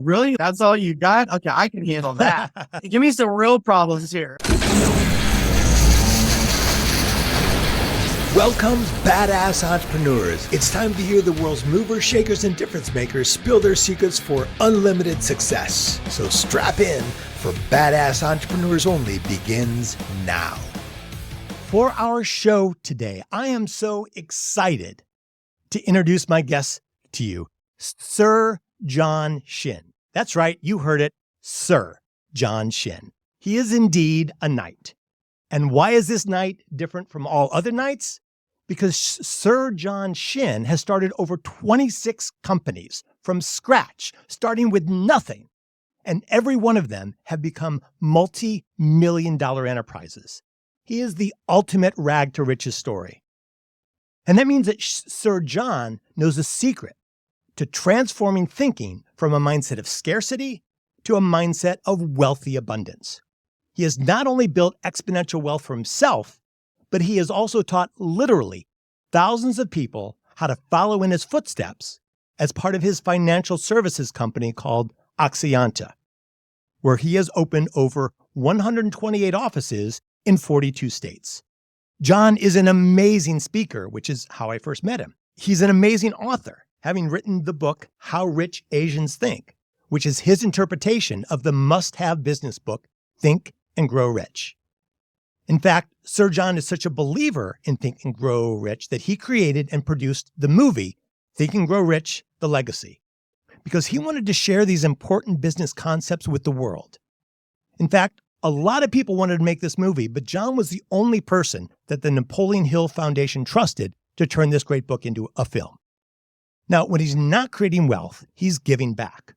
Really? That's all you got? Okay, I can handle that. Give me some real problems here. Welcome, badass entrepreneurs. It's time to hear the world's movers, shakers, and difference makers spill their secrets for unlimited success. So strap in, for Badass Entrepreneurs Only begins now. For our show today, I am so excited to introduce my guest to you, Sir John Shin. That's right, you heard it, Sir John Shin. He is indeed a knight. And why is this night different from all other nights? Because Sir John Shin has started over 26 companies from scratch, starting with nothing. And every one of them have become multi-million-dollar enterprises. He is the ultimate rag to riches story. And that means that Sir John knows a secret to transforming thinking from a mindset of scarcity to a mindset of wealthy abundance. He has not only built exponential wealth for himself, but he has also taught literally thousands of people how to follow in his footsteps as part of his financial services company called Axianta, where he has opened over 128 offices in 42 states. John is an amazing speaker, which is how I first met him. He's an amazing author, having written the book, How Rich Asians Think, which is his interpretation of the must-have business book, Think and Grow Rich. In fact, Sir John is such a believer in Think and Grow Rich that he created and produced the movie, Think and Grow Rich, The Legacy, because he wanted to share these important business concepts with the world. In fact, a lot of people wanted to make this movie, but John was the only person that the Napoleon Hill Foundation trusted to turn this great book into a film. Now, when he's not creating wealth, he's giving back.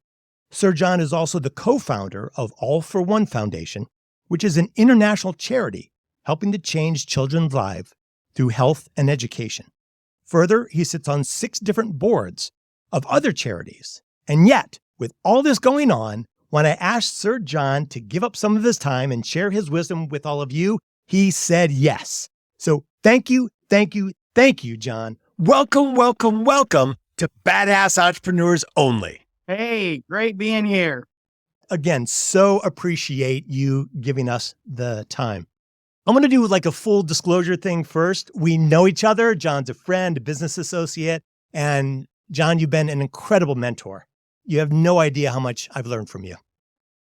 Sir John is also the co-founder of All for One Foundation, which is an international charity helping to change children's lives through health and education. Further, he sits on 6 different boards of other charities. And yet, with all this going on, when I asked Sir John to give up some of his time and share his wisdom with all of you, he said yes. So thank you, John. Welcome, welcome, welcome to Badass Entrepreneurs Only. Hey, great being here. Again, so appreciate you giving us the time. I'm going to do like a full disclosure thing first. We know each other. John's a friend, a business associate. And John, you've been an incredible mentor. You have no idea how much I've learned from you.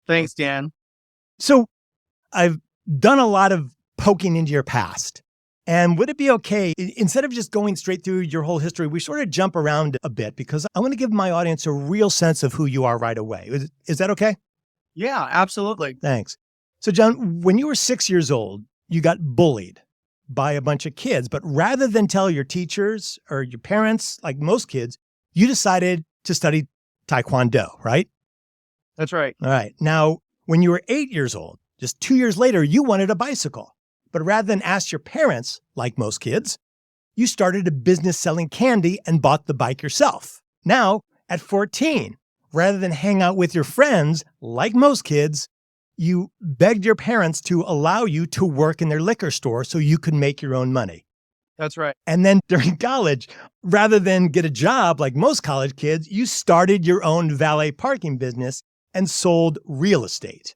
Thanks, Dan. So I've done a lot of poking into your past. And would it be okay, instead of just going straight through your whole history, we sort of jump around a bit because I want to give my audience a real sense of who you are right away. Is that okay? Yeah, absolutely. Thanks. So John, when you were 6 years old, you got bullied by a bunch of kids, but rather than tell your teachers or your parents, like most kids, you decided to study Taekwondo, right? That's right. All right. Now, when you were 8 years old, just 2 years later, you wanted a bicycle. But rather than ask your parents, like most kids, you started a business selling candy and bought the bike yourself. Now, at 14, rather than hang out with your friends, like most kids, you begged your parents to allow you to work in their liquor store so you could make your own money. That's right. And then during college, rather than get a job like most college kids, you started your own valet parking business and sold real estate.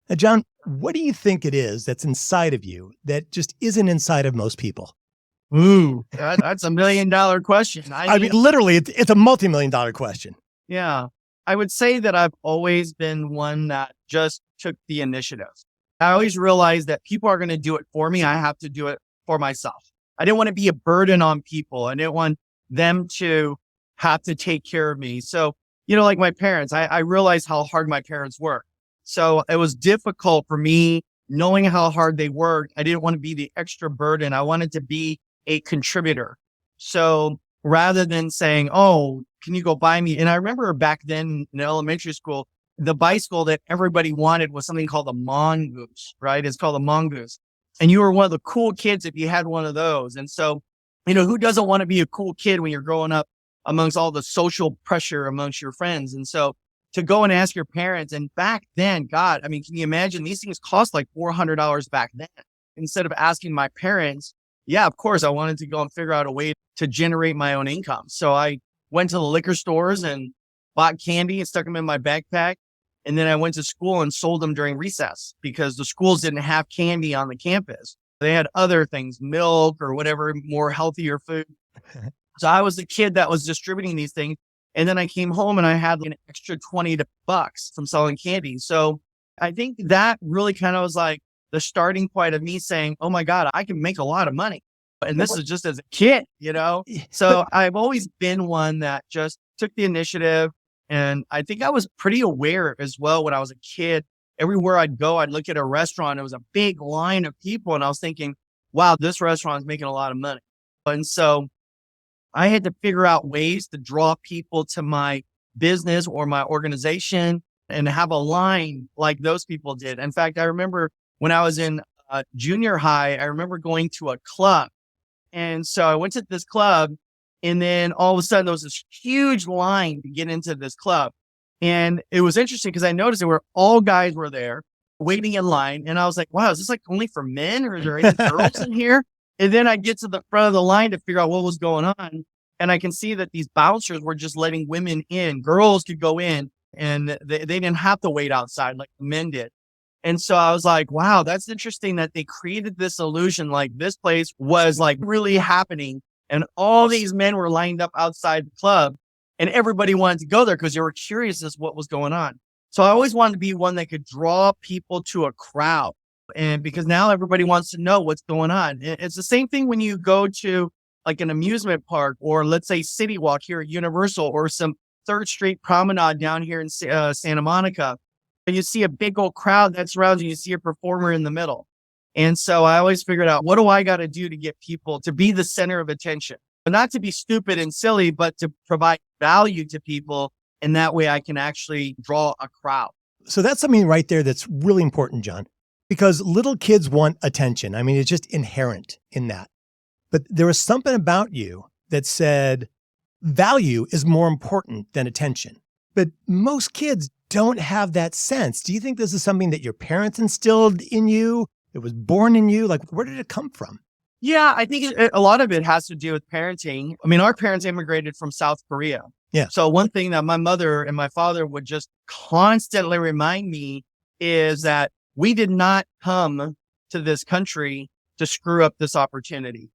Now, John, what do you think it is that's inside of you that just isn't inside of most people? Ooh, that's $1 million question. I mean, literally, it's a multi-million-dollar question. Yeah. I would say that I've always been one that just took the initiative. I always realized that people are going to do it for me. I have to do it for myself. I didn't want to be a burden on people. I didn't want them to have to take care of me. So, like my parents, I realized how hard my parents worked. So it was difficult for me knowing how hard they worked. I didn't want to be the extra burden. I wanted to be a contributor. So rather than saying, oh, can you go buy me? And I remember back then in elementary school, the bicycle that everybody wanted was something called a mongoose, right? It's called a mongoose. And you were one of the cool kids if you had one of those. And so, who doesn't want to be a cool kid when you're growing up amongst all the social pressure amongst your friends? And so to go and ask your parents, and back then, God, can you imagine these things cost like $400 back then? Instead of asking my parents, yeah, of course, I wanted to go and figure out a way to generate my own income. So I went to the liquor stores and bought candy and stuck them in my backpack. And then I went to school and sold them during recess because the schools didn't have candy on the campus. They had other things, milk or whatever, more healthier food. So I was the kid that was distributing these things. And then I came home and I had an extra $20 from selling candy. So I think that really kind of was like the starting point of me saying, oh my God, I can make a lot of money. And this is just as a kid, So I've always been one that just took the initiative. And I think I was pretty aware as well when I was a kid. Everywhere I'd go, I'd look at a restaurant. It was a big line of people. And I was thinking, wow, this restaurant is making a lot of money. And so I had to figure out ways to draw people to my business or my organization and have a line like those people did. In fact, I remember when I was in junior high, I remember going to a club. And so I went to this club and then all of a sudden there was this huge line to get into this club. And it was interesting because I noticed that all guys were there waiting in line. And I was like, wow, is this like only for men or is there any girls in here? And then I get to the front of the line to figure out what was going on. And I can see that these bouncers were just letting women in. Girls could go in and they didn't have to wait outside like the men did. And so I was like, wow, that's interesting that they created this illusion like this place was like really happening. And all these men were lined up outside the club and everybody wanted to go there because they were curious as to what was going on. So I always wanted to be one that could draw people to a crowd. And because now everybody wants to know what's going on. It's the same thing when you go to like an amusement park or let's say City Walk here at Universal or some 3rd Street Promenade down here in Santa Monica. And you see a big old crowd that surrounds you. You see a performer in the middle. And so I always figured out, what do I got to do to get people to be the center of attention? But not to be stupid and silly, but to provide value to people. And that way I can actually draw a crowd. So that's something right there that's really important, John, because little kids want attention. I mean, it's just inherent in that. But there was something about you that said value is more important than attention. But most kids don't have that sense. Do you think this is something that your parents instilled in you? It was born in you? Like, where did it come from? Yeah, I think a lot of it has to do with parenting. I mean, our parents immigrated from South Korea. Yeah. So one thing that my mother and my father would just constantly remind me is that we did not come to this country to screw up this opportunity.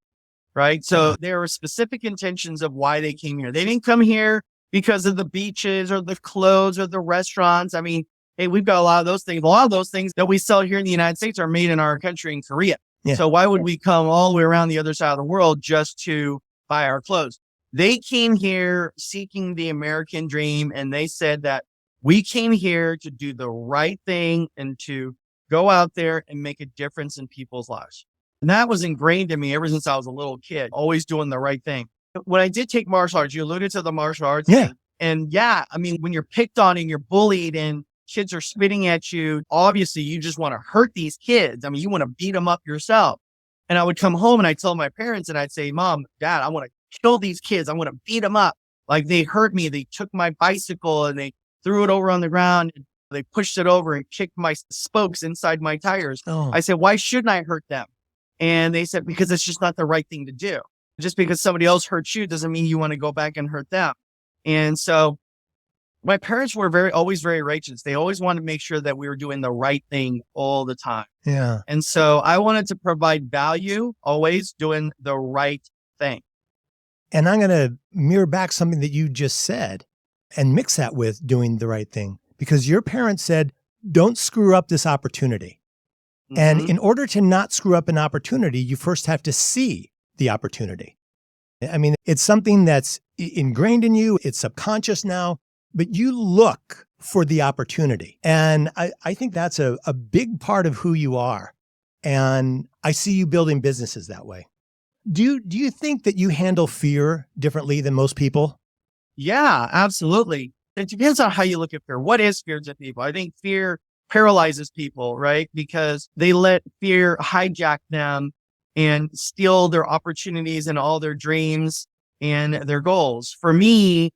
Right. So there were specific intentions of why they came here. They didn't come here because of the beaches or the clothes or the restaurants. I mean, hey, we've got a lot of those things. A lot of those things that we sell here in the United States are made in our country in Korea. Yeah. So why would we come all the way around the other side of the world just to buy our clothes? They came here seeking the American dream. And they said that we came here to do the right thing and to go out there and make a difference in people's lives. And that was ingrained in me ever since I was a little kid, always doing the right thing. When I did take martial arts, you alluded to the martial arts thing. And yeah, I mean, when you're picked on and you're bullied and kids are spitting at you, obviously you just want to hurt these kids. I mean, you want to beat them up yourself. And I would come home and I'd tell my parents and I'd say, Mom, Dad, I want to kill these kids. I want to beat them up. Like they hurt me. They took my bicycle and they threw it over on the ground. They pushed it over and kicked my spokes inside my tires. I said, why shouldn't I hurt them? And they said, because it's just not the right thing to do. Just because somebody else hurts you doesn't mean you want to go back and hurt them. And so my parents were always very righteous. They always wanted to make sure that we were doing the right thing all the time. Yeah. And so I wanted to provide value, always doing the right thing. And I'm going to mirror back something that you just said and mix that with doing the right thing, because your parents said, don't screw up this opportunity. And in order to not screw up an opportunity, you first have to see the opportunity. I mean, it's something that's ingrained in you. It's subconscious now, but you look for the opportunity. And I think that's a big part of who you are. And I see you building businesses that way. Do you think that you handle fear differently than most people? Yeah, absolutely. It depends on how you look at fear. What is fear to people? I think fear paralyzes people, right? Because they let fear hijack them and steal their opportunities and all their dreams and their goals. For me,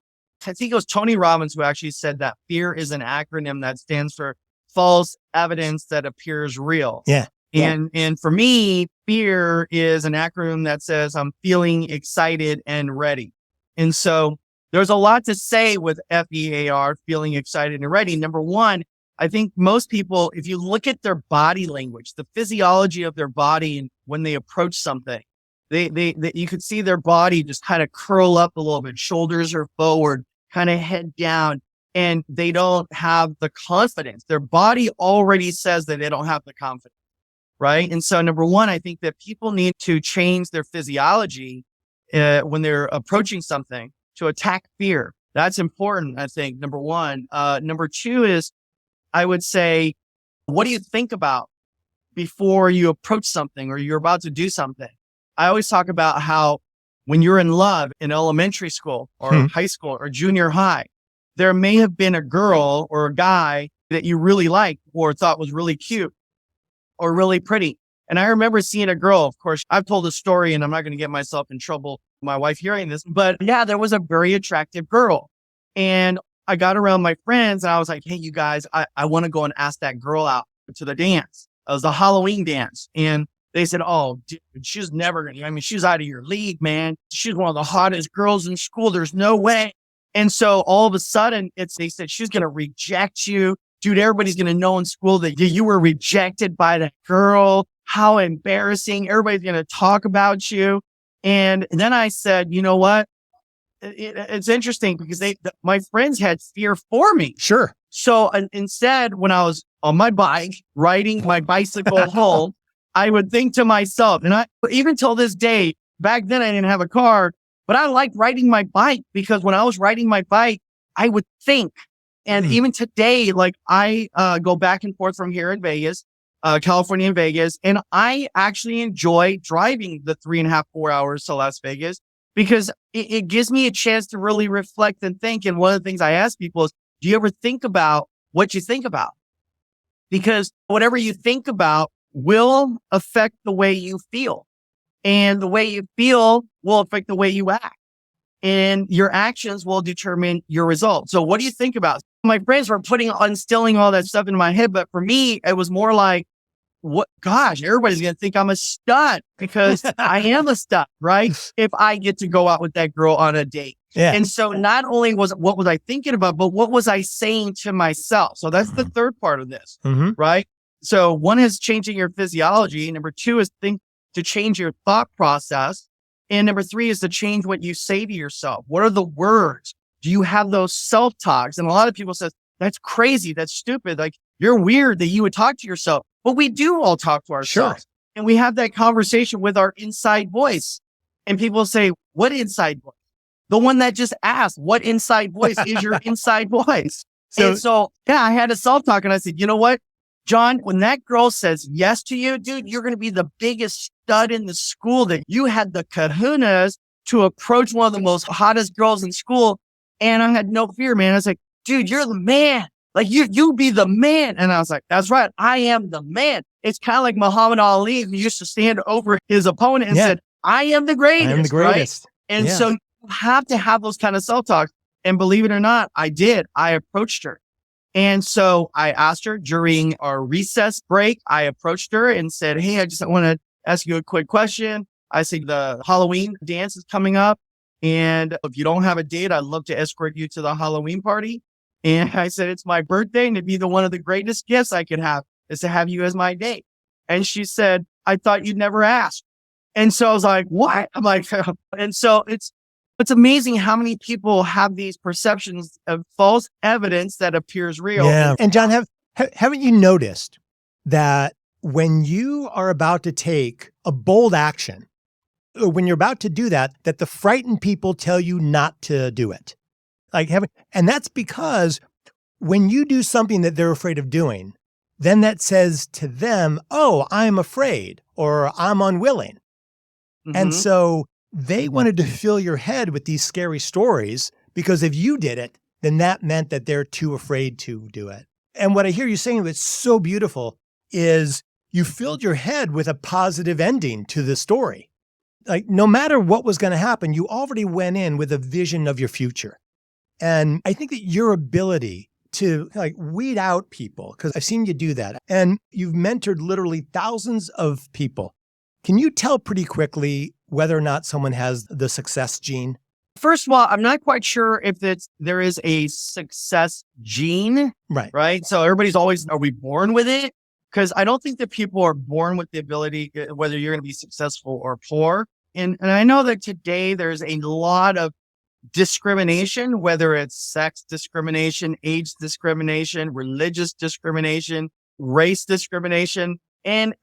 I think it was Tony Robbins who actually said that fear is an acronym that stands for false evidence that appears real. Yeah. And for me, fear is an acronym that says I'm feeling excited and ready. And so there's a lot to say with FEAR, feeling excited and ready. Number one, I think most people, if you look at their body language, the physiology of their body, and when they approach something, you could see their body just kind of curl up a little bit. Shoulders are forward, kind of head down, and they don't have the confidence. Their body already says that they don't have the confidence, right? And so number one, I think that people need to change their physiology when they're approaching something to attack fear. That's important, I think, number one. Number two is, I would say, what do you think about before you approach something or you're about to do something? I always talk about how when you're in love in elementary school or high school or junior high, there may have been a girl or a guy that you really liked or thought was really cute or really pretty. And I remember seeing a girl, of course, I've told a story and I'm not going to get myself in trouble, my wife hearing this, but yeah, there was a very attractive girl. And I got around my friends and I was like, hey, you guys, I want to go and ask that girl out to the dance. It was a Halloween dance. And they said, oh, dude, she's never going to, she's out of your league, man. She's one of the hottest girls in school. There's no way. And so all of a sudden they said, she's going to reject you. Dude, everybody's going to know in school that you were rejected by that girl. How embarrassing. Everybody's going to talk about you. And then I said, you know what? It's interesting because my friends had fear for me. Sure. So instead, when I was on my bike, riding my bicycle home, I would think to myself, and even till this day, back then I didn't have a car, but I liked riding my bike because when I was riding my bike, I would think. And even today, like I go back and forth from here in Vegas, California and Vegas, and I actually enjoy driving the 3.5, 4 hours to Las Vegas because it gives me a chance to really reflect and think. And one of the things I ask people is, do you ever think about what you think about? Because whatever you think about will affect the way you feel. And the way you feel will affect the way you act. And your actions will determine your results. So what do you think about? My friends were instilling all that stuff in my head. But for me, it was more like, everybody's going to think I'm a stud because I am a stud, right? If I get to go out with that girl on a date. Yeah. And so not only what was I thinking about, but what was I saying to myself? So that's the third part of this, right? So one is changing your physiology. Number two is to change your thought process. And number three is to change what you say to yourself. What are the words? Do you have those self-talks? And a lot of people say, that's crazy. That's stupid. Like, you're weird that you would talk to yourself. But we do all talk to ourselves. Sure. And we have that conversation with our inside voice. And people say, what inside voice? The one that just asked, what inside voice is your inside voice? So, I had a self-talk and I said, you know what, John, when that girl says yes to you, dude, you're going to be the biggest stud in the school, that you had the kahunas to approach one of the most hottest girls in school. And I had no fear, man. I was like, dude, you're the man. Like you be the man. And I was like, that's right. I am the man. It's kind of like Muhammad Ali, who used to stand over his opponent and said, I am the greatest. I am the greatest. Right? And so you have to have those kind of self-talks. And believe it or not, I did. I approached her. And so I asked her during our recess break, I approached her and said, hey, I just want to ask you a quick question. I said, the Halloween dance is coming up. And if you don't have a date, I'd love to escort you to the Halloween party. And I said, it's my birthday, and it'd be one of the greatest gifts I could have is to have you as my date. And she said, I thought you'd never ask. And so I was like, what? I'm like, and so it's amazing how many people have these perceptions of false evidence that appears real. Yeah. And John, haven't you noticed that when you are about to take a bold action, when you're about to do that the frightened people tell you not to do it? And that's because when you do something that they're afraid of doing, then that says to them, oh, I'm afraid or I'm unwilling. And so they wanted to fill your head with these scary stories because if you did it, then that meant that they're too afraid to do it. And what I hear you saying that's so beautiful is you filled your head with a positive ending to the story. Like, no matter what was going to happen, you already went in with a vision of your future. And I think that your ability to weed out people, because I've seen you do that, and you've mentored literally thousands of people. Can you tell pretty quickly whether or not someone has the success gene? First of all, I'm not quite sure if there is a success gene, right? So everybody's always, are we born with it? Because I don't think that people are born with the ability, whether you're going to be successful or poor. And I know that today there's a lot of discrimination, whether it's sex discrimination, age discrimination, religious discrimination, race discrimination. And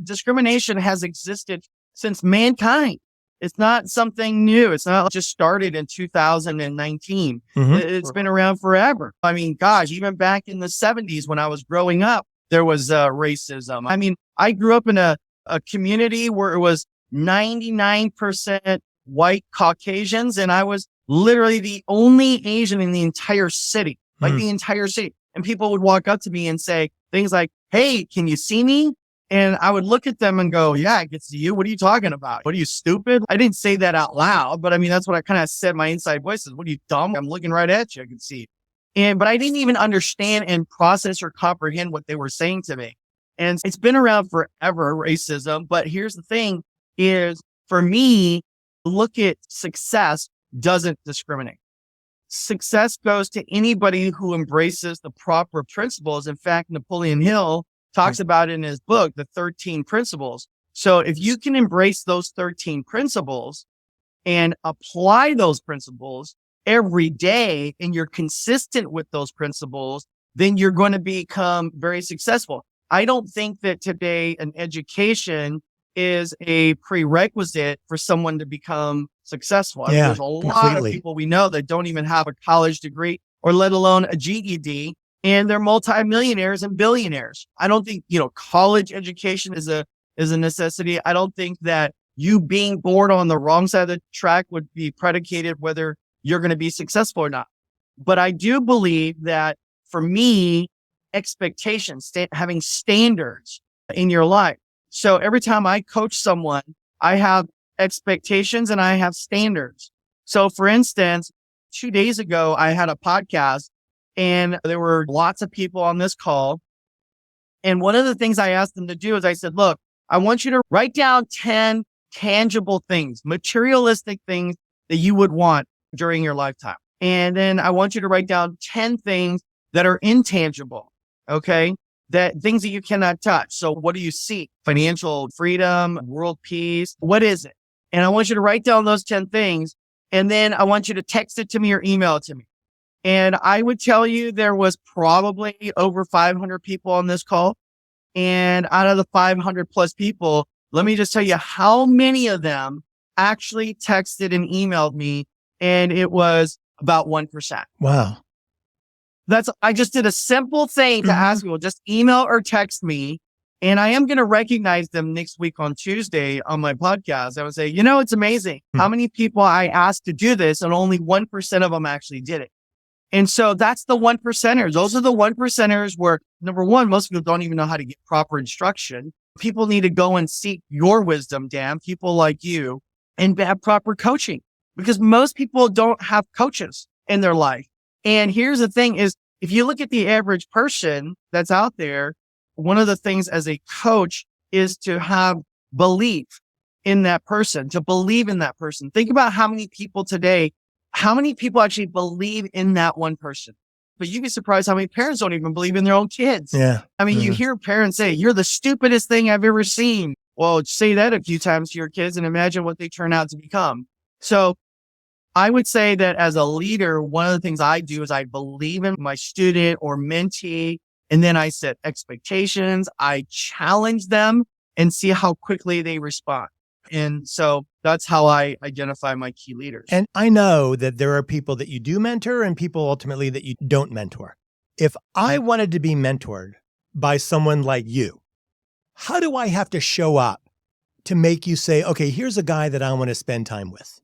discrimination has existed since mankind. It's not something new. It's not just started in 2019. It's been around forever. I mean, gosh, even back in the 70s when I was growing up, there was racism. I mean, I grew up in a community where it was 99% white Caucasians, and I was literally the only Asian in the entire city, the entire city. And people would walk up to me and say things like, "Hey, can you see me?" And I would look at them and go, "Yeah, I can see you. What are you talking about? What are you, stupid?" I didn't say that out loud, but I mean, that's what I kind of said. My inside voice is, "What are you, dumb? I'm looking right at you. I can see you." But I didn't even understand and process or comprehend what they were saying to me. And it's been around forever, racism. But here's the thing is, for me, look at success doesn't discriminate. Success goes to anybody who embraces the proper principles. In fact, Napoleon Hill talks about in his book, the 13 principles. So if you can embrace those 13 principles and apply those principles every day, and you're consistent with those principles, then you're going to become very successful. I don't think that today an education is a prerequisite for someone to become successful. I mean, there's a lot of people we know that don't even have a college degree or let alone a GED, and they're multimillionaires and billionaires. I don't think, college education is a necessity. I don't think that you being born on the wrong side of the track would be predicated whether you're going to be successful or not. But I do believe that for me, expectations, having standards in your life. So every time I coach someone, I have expectations and I have standards. So for instance, 2 days ago, I had a podcast and there were lots of people on this call. And one of the things I asked them to do is I said, "Look, I want you to write down 10 tangible things, materialistic things that you would want during your lifetime. And then I want you to write down 10 things that are intangible. Okay. That things that you cannot touch. So what do you seek? Financial freedom, world peace. What is it? And I want you to write down those 10 things. And then I want you to text it to me or email it to me." And I would tell you there was probably over 500 people on this call. And out of the 500 plus people, let me just tell you how many of them actually texted and emailed me. And it was about 1%. Wow. I just did a simple thing to ask people, just email or text me. And I am going to recognize them next week on Tuesday on my podcast. I would say, it's amazing how many people I asked to do this and only 1% of them actually did it. And so that's the 1%ers. Those are the 1%ers where, number one, most people don't even know how to get proper instruction. People need to go and seek your wisdom, Dan, people like you, and have proper coaching, because most people don't have coaches in their life. And here's the thing is, if you look at the average person that's out there, one of the things as a coach is to have belief in that person, to believe in that person. Think about how many people actually believe in that one person. But you'd be surprised how many parents don't even believe in their own kids. Yeah. I mean, you hear parents say, "You're the stupidest thing I've ever seen." Well, say that a few times to your kids and imagine what they turn out to become. So I would say that as a leader, one of the things I do is I believe in my student or mentee, and then I set expectations. I challenge them and see how quickly they respond. And so that's how I identify my key leaders. And I know that there are people that you do mentor and people ultimately that you don't mentor. If I wanted to be mentored by someone like you, how do I have to show up to make you say, "Okay, here's a guy that I want to spend time with"?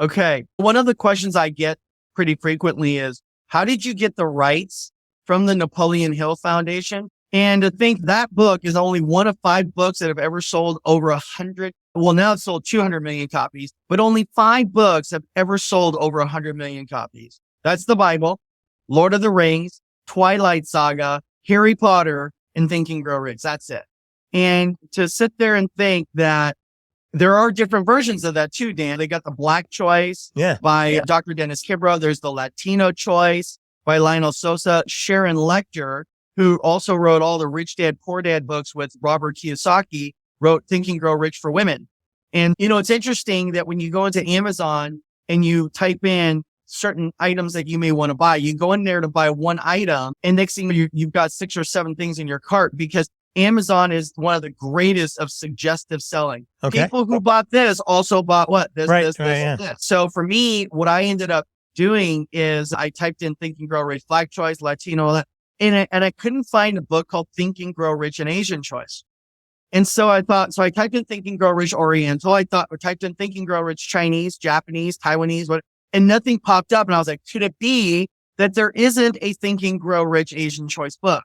Okay. One of the questions I get pretty frequently is, how did you get the rights from the Napoleon Hill Foundation? And to think that book is only one of 5 books that have ever sold over 100. Well, now it's sold 200 million copies, but only 5 books have ever sold over 100 million copies. That's the Bible, Lord of the Rings, Twilight Saga, Harry Potter, and Think and Grow Rich. That's it. And to sit there and think that There are different versions of that too, Dan. They got the Black Choice by Dr. Dennis Kibro. There's the Latino Choice by Lionel Sosa. Sharon Lecter, who also wrote all the Rich Dad, Poor Dad books with Robert Kiyosaki, wrote Think and Grow Rich for Women. And, it's interesting that when you go into Amazon and you type in certain items that you may want to buy, you go in there to buy one item, and next thing you've got 6 or 7 things in your cart, because Amazon is one of the greatest of suggestive selling. Okay. People who bought this also bought what? This. So for me, what I ended up doing is I typed in Think and Grow Rich, Black Choice, Latino, and I couldn't find a book called Think and Grow Rich, an Asian Choice. And so I typed in Think and Grow Rich Oriental. I typed in Think and Grow Rich Chinese, Japanese, Taiwanese, and nothing popped up. And I was like, could it be that there isn't a Think and Grow Rich Asian Choice book?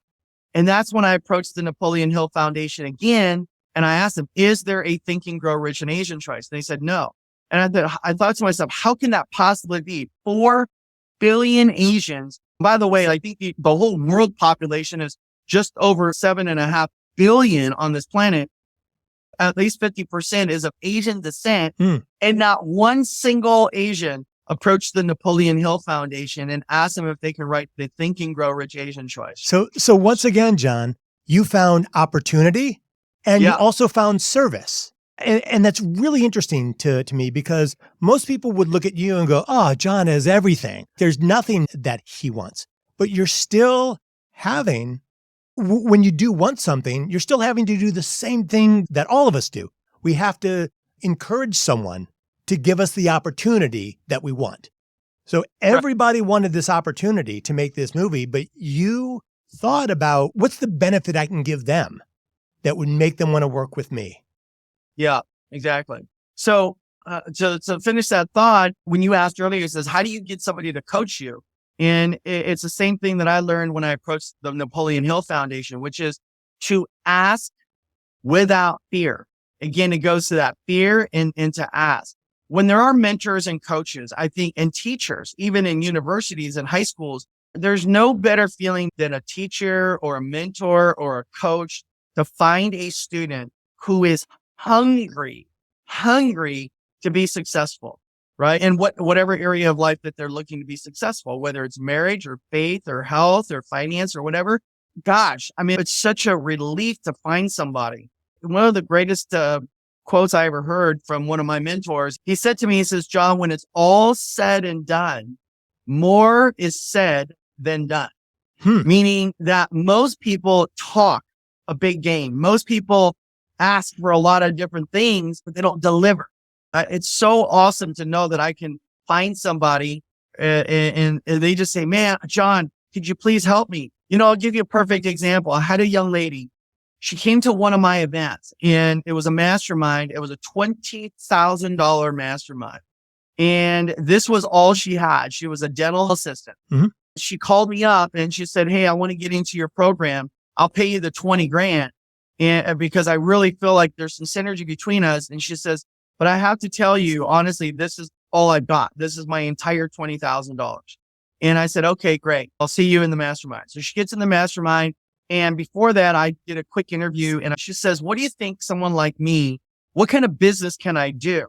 And that's when I approached the Napoleon Hill Foundation again. And I asked them, is there a Think and Grow Rich and Asian Choice? And they said, no. And I thought to myself, how can that possibly be? 4 billion Asians. By the way, I think the whole world population is just over 7.5 billion on this planet. At least 50% is of Asian descent. And not one single Asian approached the Napoleon Hill Foundation and asked them if they can write the Think and Grow Rich Asian Choice. So once again, John, you found opportunity and you also found service. And that's really interesting to me, because most people would look at you and go, oh, John has everything. There's nothing that he wants. But you're still having, when you do want something, you're still having to do the same thing that all of us do. We have to encourage someone to give us the opportunity that we want. So everybody wanted this opportunity to make this movie, but you thought about, what's the benefit I can give them that would make them want to work with me? Yeah, exactly. So to finish that thought, when you asked earlier, it says, how do you get somebody to coach you? And it's the same thing that I learned when I approached the Napoleon Hill Foundation, which is to ask without fear. Again, it goes to that fear and to ask. When there are mentors and coaches, I think, and teachers, even in universities and high schools, there's no better feeling than a teacher or a mentor or a coach to find a student who is hungry to be successful, right? In whatever area of life that they're looking to be successful, whether it's marriage or faith or health or finance or whatever. Gosh, I mean, it's such a relief to find somebody. One of the greatest quotes I ever heard from one of my mentors, he said to me, he says, John, when it's all said and done, more is said than done. Meaning that most people talk a big game. Most people ask for a lot of different things, but they don't deliver. It's so awesome to know that I can find somebody and they just say, man, John, could you please help me? I'll give you a perfect example. I had a young lady. She came to one of my events, and it was a mastermind. It was a $20,000 mastermind. And this was all she had. She was a dental assistant. She called me up and she said, hey, I want to get into your program. I'll pay you the 20 grand. And because I really feel like there's some synergy between us. And she says, but I have to tell you, honestly, this is all I've got. This is my entire $20,000. And I said, okay, great. I'll see you in the mastermind. So she gets in the mastermind. And before that, I did a quick interview, and she says, what do you think someone like me, what kind of business can I do?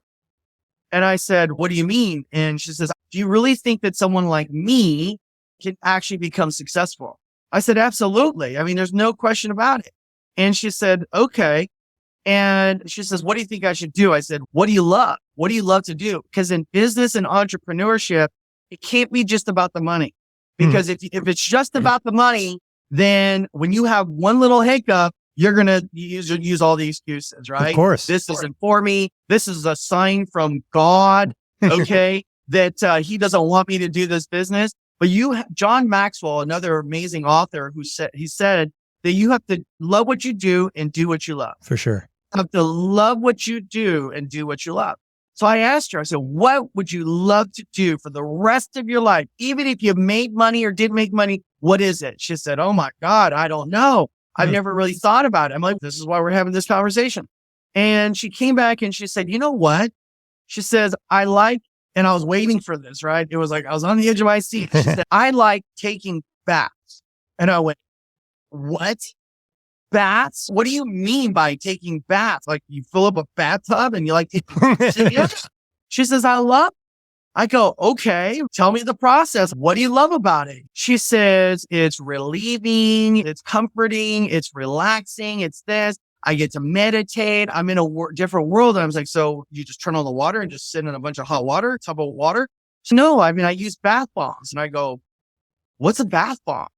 And I said, what do you mean? And she says, do you really think that someone like me can actually become successful? I said, absolutely. I mean, there's no question about it. And she said, okay. And she says, what do you think I should do? I said, what do you love? What do you love to do? Because in business and entrepreneurship, it can't be just about the money. Because if it's just about the money, then when you have one little hiccup, you're going to use all the excuses, right? Of course. This isn't for me. This is a sign from God, okay, that he doesn't want me to do this business. But John Maxwell, another amazing author, he said that you have to love what you do and do what you love. For sure. You have to love what you do and do what you love. So I asked her, I said, what would you love to do for the rest of your life? Even if you made money or didn't make money, what is it? She said, oh my God, I don't know. I've never really thought about it. I'm like, this is why we're having this conversation. And she came back and she said, you know what? She says, and I was waiting for this, right? It was like, I was on the edge of my seat. She said, I like taking baths. And I went, what? baths? What do you mean by taking baths? Like you fill up a bathtub and you like, yeah. She says, I love. I go, okay, tell me the process. What do you love about it? She says, it's relieving, it's comforting, it's relaxing, it's this. I get to meditate. I'm in a different world. And I was like, so you just turn on the water and just sit in a bunch of hot water, tub of water? So no, I mean, I use bath bombs. And I go, what's a bath bomb?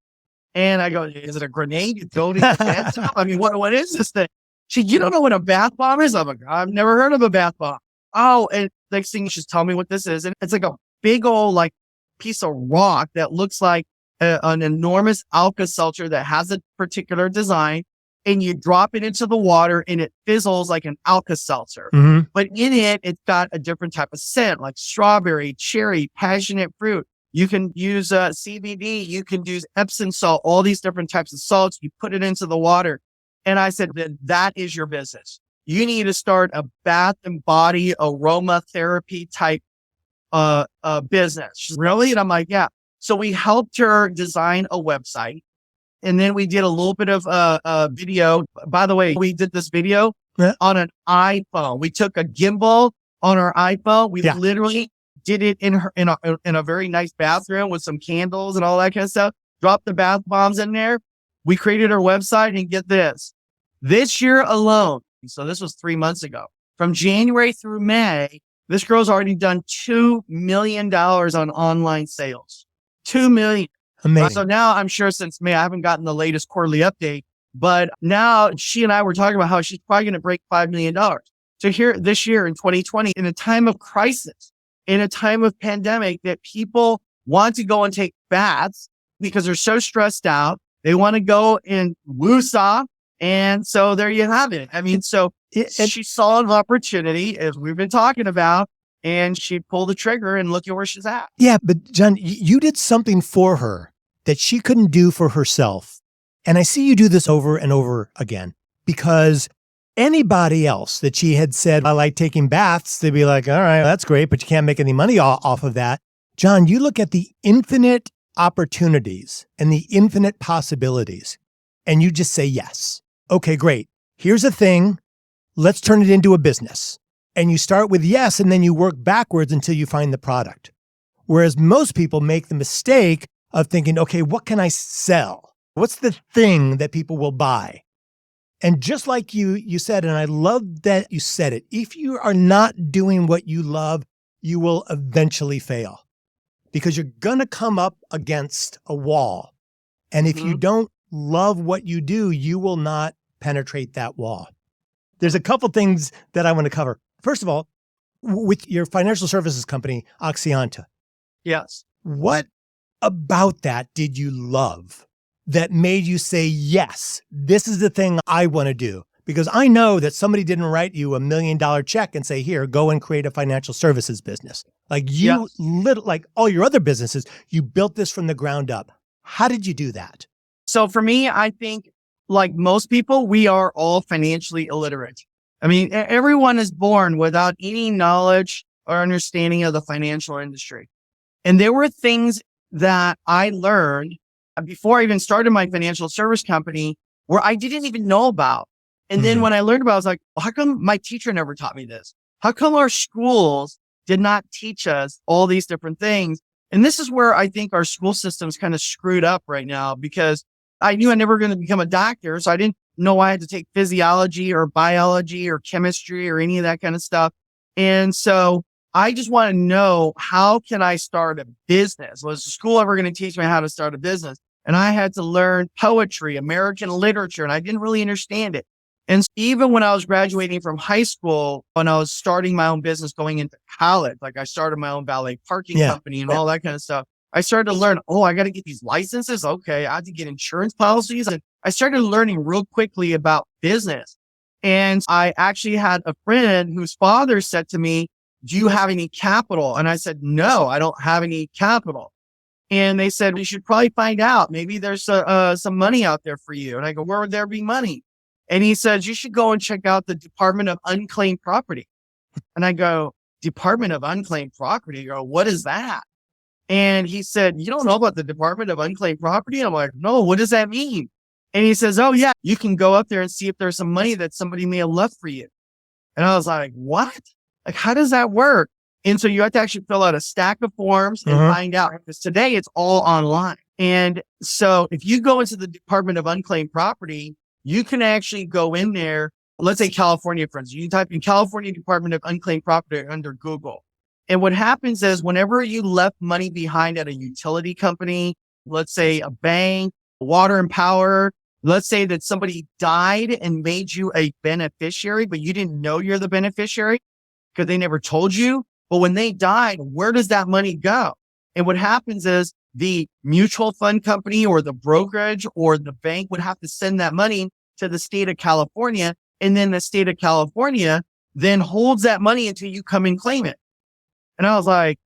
And I go, is it a grenade you throw it in your bathtub? I mean, what is this thing? You don't know what a bath bomb is? I'm like, I've never heard of a bath bomb. Oh, and next thing she's telling me what this is. And it's like a big old like piece of rock that looks like an enormous Alka-Seltzer that has a particular design. And you drop it into the water and it fizzles like an Alka-Seltzer. Mm-hmm. But in it, it's got a different type of scent, like strawberry, cherry, passionate fruit. You can use CBD. You can use Epsom salt, all these different types of salts. You put it into the water. And I said, that is your business. You need to start a bath and body aromatherapy type business. She's, really? And I'm like, yeah. So we helped her design a website. And then we did a little bit of video. By the way, we did this video on an iPhone. We took a gimbal on our iPhone. We literally did it in a very nice bathroom with some candles and all that kind of stuff. Dropped the bath bombs in there. We created our website, and get this year alone. So this was 3 months ago. From January through May, this girl's already done $2 million on online sales. $2 million. Amazing. So now I'm sure since May, I haven't gotten the latest quarterly update, but now she and I were talking about how she's probably going to break $5 million. So here this year in 2020, in a time of crisis, in a time of pandemic, that people want to go and take baths because they're so stressed out. They want to go and woosah. And so there you have it. I mean, so she saw an opportunity, as we've been talking about, and she pulled the trigger and look at where she's at. Yeah, but John, you did something for her that she couldn't do for herself. And I see you do this over and over again, because anybody else that she had said, I like taking baths, they'd be like, all right, that's great, but you can't make any money off of that. John, you look at the infinite opportunities and the infinite possibilities, and you just say yes. Okay, great. Here's a thing. Let's turn it into a business. And you start with yes, and then you work backwards until you find the product. Whereas most people make the mistake of thinking, okay, what can I sell? What's the thing that people will buy? And just like you said, and I love that you said it, if you are not doing what you love, you will eventually fail, because you're going to come up against a wall. And if you don't love what you do, you will not penetrate that wall. There's a couple things that I want to cover. First of all, with your financial services company, Axianta. Yes. What about that did you love that made you say, yes, this is the thing I want to do? Because I know that somebody didn't write you $1 million check and say, here, go and create a financial services business. Like you, like all your other businesses, you built this from the ground up. How did you do that? So for me, I think like most people, we are all financially illiterate. I mean, everyone is born without any knowledge or understanding of the financial industry. And there were things that I learned before I even started my financial service company where I didn't even know about. And then when I learned about it, I was like, well, how come my teacher never taught me this? How come our schools did not teach us all these different things? And this is where I think our school system's kind of screwed up right now, because I knew I never going to become a doctor. So I didn't know I had to take physiology or biology or chemistry or any of that kind of stuff. And so I just want to know, how can I start a business? Was the school ever going to teach me how to start a business? And I had to learn poetry, American literature, and I didn't really understand it. And even when I was graduating from high school, when I was starting my own business, going into college, like I started my own valet parking company and all that kind of stuff, I started to learn, I got to get these licenses. Okay, I have to get insurance policies. And I started learning real quickly about business. And I actually had a friend whose father said to me, do you have any capital? And I said, no, I don't have any capital. And they said, we should probably find out. Maybe there's some money out there for you. And I go, where would there be money? And he says, you should go and check out the Department of Unclaimed Property. And I go, Department of Unclaimed Property? I go, what is that? And he said, you don't know about the Department of Unclaimed Property? I'm like, no, what does that mean? And he says, oh yeah, you can go up there and see if there's some money that somebody may have left for you. And I was like, what? Like, how does that work? And so you have to actually fill out a stack of forms and find out, because today it's all online. And so if you go into the Department of Unclaimed Property, you can actually go in there. Let's say California, for instance, you type in California Department of Unclaimed Property under Google. And what happens is whenever you left money behind at a utility company, let's say a bank, water and power, let's say that somebody died and made you a beneficiary, but you didn't know you're the beneficiary because they never told you. But when they died, where does that money go? And what happens is the mutual fund company or the brokerage or the bank would have to send that money to the state of California. And then the state of California then holds that money until you come and claim it. And I was like,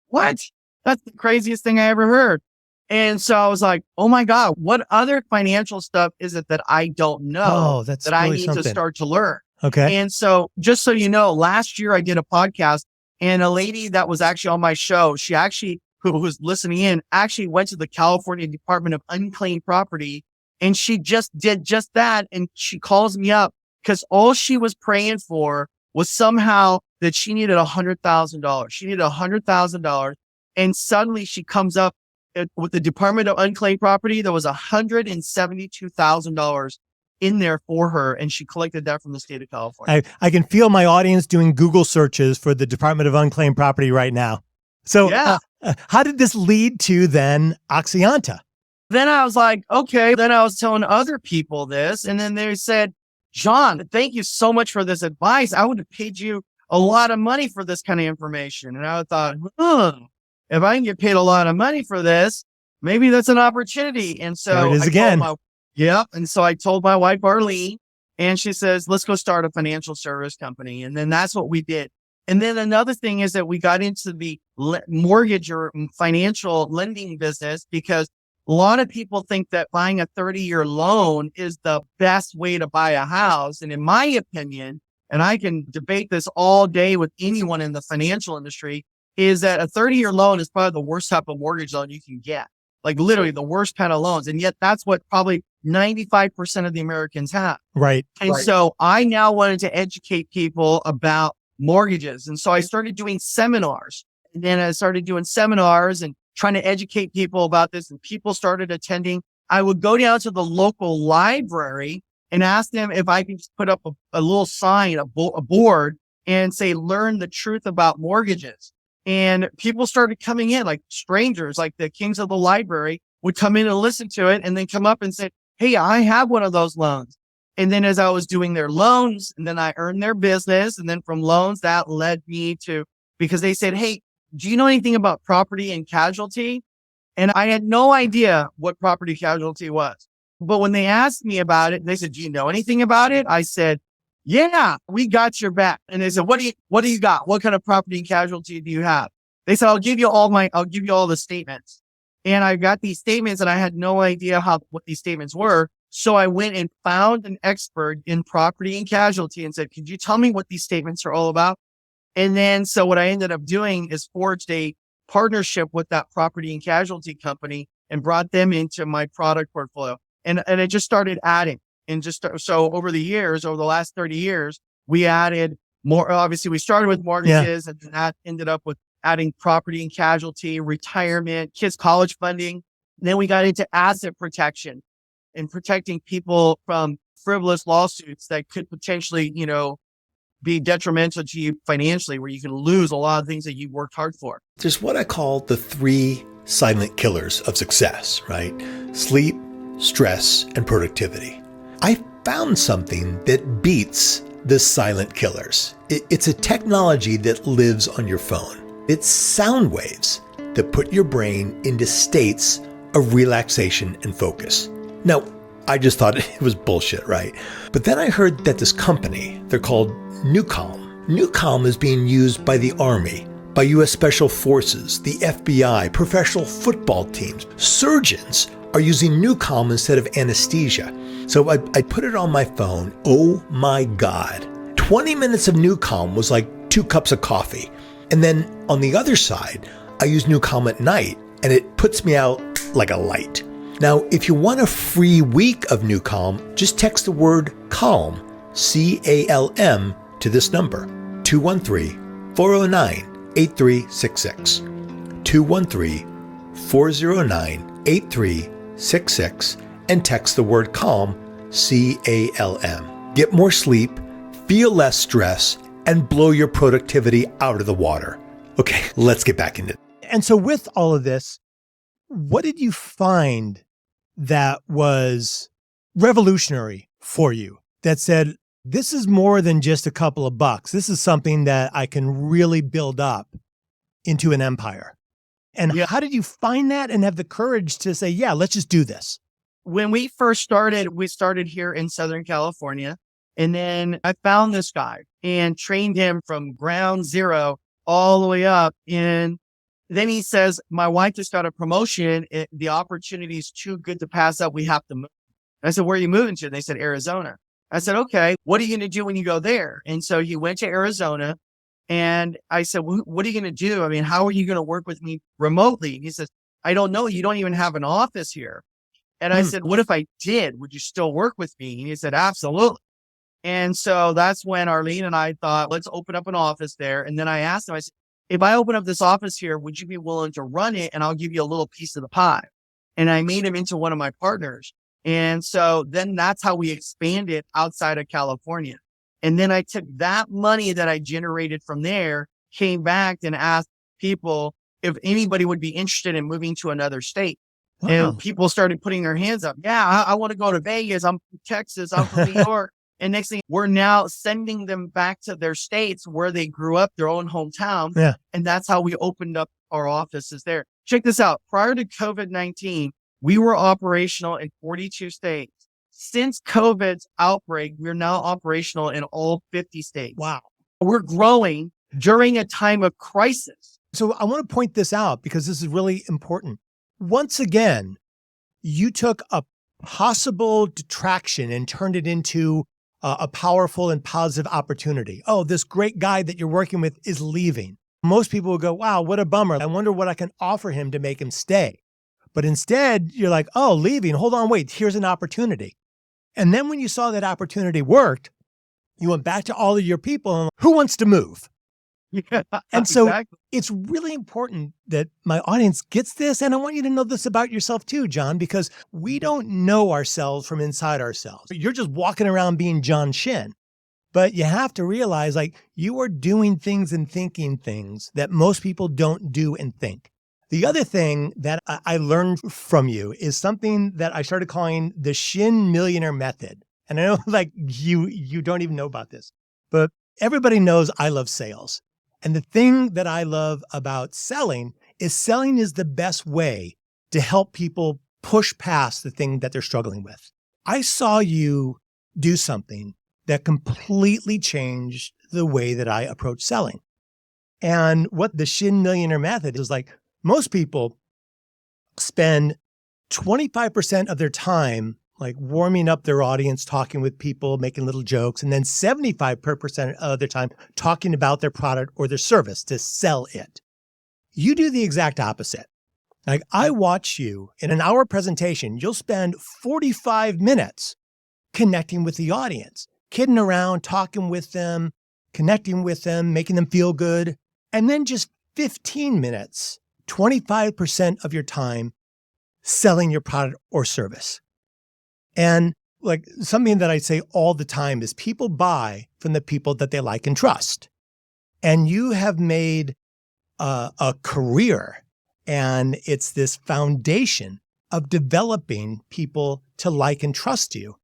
what? That's the craziest thing I ever heard. And so I was like, oh my God, what other financial stuff is it that I don't know that's that really I need something. to start to learn? Okay. And so just so you know, last year I did a podcast and a lady that was actually on my show, she actually, who was listening in, actually went to the California Department of Unclaimed Property and she just did just that. And she calls me up because all she was praying for was somehow that she needed $100,000. She needed $100,000. And suddenly she comes up with the Department of Unclaimed Property. There was $172,000 in there for her. And she collected that from the state of California. I can feel my audience doing Google searches for the Department of Unclaimed Property right now. So how did this lead to then Axianta? Then I was like, okay. Then I was telling other people this. And then they said, John, thank you so much for this advice. I would have paid you a lot of money for this kind of information. And I thought, if I can get paid a lot of money for this, maybe that's an opportunity. And so there it is again. And so I told my wife, Arlene, and she says, let's go start a financial service company. And then that's what we did. And then another thing is that we got into the mortgage or financial lending business because a lot of people think that buying a 30-year loan is the best way to buy a house. And in my opinion, and I can debate this all day with anyone in the financial industry, is that a 30-year loan is probably the worst type of mortgage loan you can get. Like literally the worst kind of loans. And yet that's what probably 95% of the Americans have. Right. And so I now wanted to educate people about mortgages. And so I started doing seminars. And then I started doing seminars and trying to educate people about this. And people started attending. I would go down to the local library and ask them if I could just put up a little sign, a board, and say, learn the truth about mortgages. And people started coming in, like strangers, like the kings of the library would come in and listen to it and then come up and say, hey, I have one of those loans. And then as I was doing their loans, and then I earned their business. And then from loans, that led me to, because they said, hey, do you know anything about property and casualty? And I had no idea what property casualty was. But when they asked me about it, they said, do you know anything about it? I said, yeah, we got your back. And they said, what do you got? What kind of property and casualty do you have? They said, I'll give you all the statements. And I got these statements and I had no idea what these statements were. So I went and found an expert in property and casualty and said, could you tell me what these statements are all about? And then, so what I ended up doing is forged a partnership with that property and casualty company and brought them into my product portfolio. And it just started adding. And so over the last 30 years, we added more. Obviously, we started with mortgages and that ended up with adding property and casualty, retirement, kids' college funding. Then we got into asset protection and protecting people from frivolous lawsuits that could potentially, be detrimental to you financially, where you can lose a lot of things that you've worked hard for. There's what I call the 3 silent killers of success, right? Sleep, stress, and productivity. I found something that beats the silent killers. It's a technology that lives on your phone. It's sound waves that put your brain into states of relaxation and focus. Now, I just thought it was bullshit, right? But then I heard that this company, they're called Nucalm. Nucalm is being used by the Army, by U.S. Special Forces, the FBI, professional football teams. Surgeons are using Nucalm instead of anesthesia. So I put it on my phone. Oh my God. 20 minutes of Nucalm was like 2 cups of coffee. And then on the other side, I use Nucalm at night and it puts me out like a light. Now, if you want a free week of New Calm, just text the word CALM, CALM, to this number, 213-409-8366. 213-409-8366, and text the word CALM, CALM. Get more sleep, feel less stress, and blow your productivity out of the water. Okay, let's get back into it. And so with all of this, what did you find that was revolutionary for you that said, this is more than just a couple of bucks. This is something that I can really build up into an empire? And how did you find that and have the courage to say, yeah, let's just do this? When we first started, we started here in Southern California. And then I found this guy and trained him from ground zero all the way up. And then he says, my wife just got a promotion. The opportunity is too good to pass up. We have to move. I said, where are you moving to? And they said, Arizona. I said, okay, what are you going to do when you go there? And so he went to Arizona. And I said, well, what are you going to do? I mean, how are you going to work with me remotely? And he says, I don't know. You don't even have an office here. And I said, what if I did? Would you still work with me? And he said, absolutely. And so that's when Arlene and I thought, let's open up an office there. And then I asked him, I said, if I open up this office here, would you be willing to run it? And I'll give you a little piece of the pie. And I made him into one of my partners. And so then that's how we expanded outside of California. And then I took that money that I generated from there, came back and asked people if anybody would be interested in moving to another state. Wow. And people started putting their hands up. Yeah, I want to go to Vegas. I'm from Texas. I'm from New York. And next thing, we're now sending them back to their states where they grew up, their own hometown. Yeah. And that's how we opened up our offices there. Check this out. Prior to COVID-19, we were operational in 42 states. Since COVID's outbreak, we're now operational in all 50 states. Wow. We're growing during a time of crisis. So I want to point this out because this is really important. Once again, you took a possible detraction and turned it into a powerful and positive opportunity. Oh, this great guy that you're working with is leaving. Most people would go, wow, what a bummer. I wonder what I can offer him to make him stay. But instead, you're like, oh, leaving. Hold on, wait, here's an opportunity. And then when you saw that opportunity worked, you went back to all of your people and who wants to move? Yeah, and so exactly. It's really important that my audience gets this. And I want you to know this about yourself too, John, because we don't know ourselves from inside ourselves. You're just walking around being John Shin. But you have to realize like you are doing things and thinking things that most people don't do and think. The other thing that I learned from you is something that I started calling the Shinn Millionaire method. And I know like you don't even know about this, but everybody knows I love sales. And the thing that I love about selling is the best way to help people push past the thing that they're struggling with. I saw you do something that completely changed the way that I approach selling. And what the Shinn Millionaire method is like, most people spend 25% of their time like warming up their audience, talking with people, making little jokes, and then 75% of their time talking about their product or their service to sell it. You do the exact opposite. Like I watch you in an hour presentation, you'll spend 45 minutes connecting with the audience, kidding around, talking with them, connecting with them, making them feel good. And then just 15 minutes, 25% of your time selling your product or service. And like something that I say all the time is people buy from the people that they like and trust. And you have made a career, and it's this foundation of developing people to like and trust you.